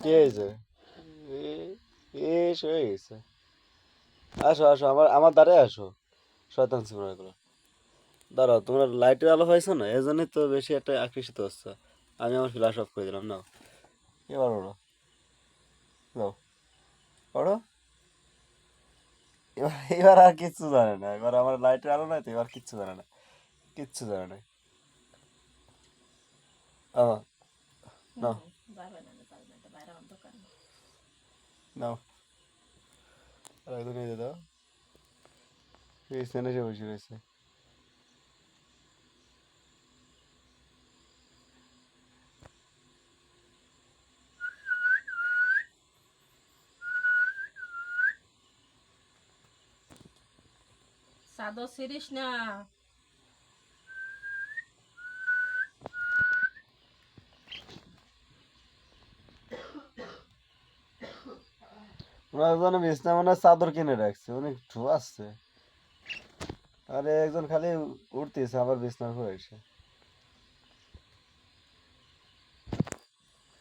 কি হয়েছে? হয়ে গেছে। আসো আসো, আমার আমার দ্বারে আসো। শয়তান সিমরাগুলো দাঁড়াও, তোমরা লাইটের আলো পাইছো না, এই জন্যই তো বেশি একটা আকর্ষিত হচ্ছে। আমি আমার ফ্ল্যাশ অফ করে দিলাম। নাও, এবার ওড়ো। নাও, ওড়ো। এবার আর কিচ্ছু জানে না, এবার আমার লাইটের আলো নাই তো, এবার কিচ্ছু জানে না, কিচ্ছু জানে না। আমার নাও, নাও, আর একদম নিয়ে দাও। এই স্ট্যান্ডে এসে বসে রয়েছে। চাদর ছিড়িস না। ওনার জন্য বিছনা মানে চাদর কিনে রাখছে, অনেক ধোয়া আসছে। আরে একজন খালি উঠতেছে আবার বিছনার উপর এসে।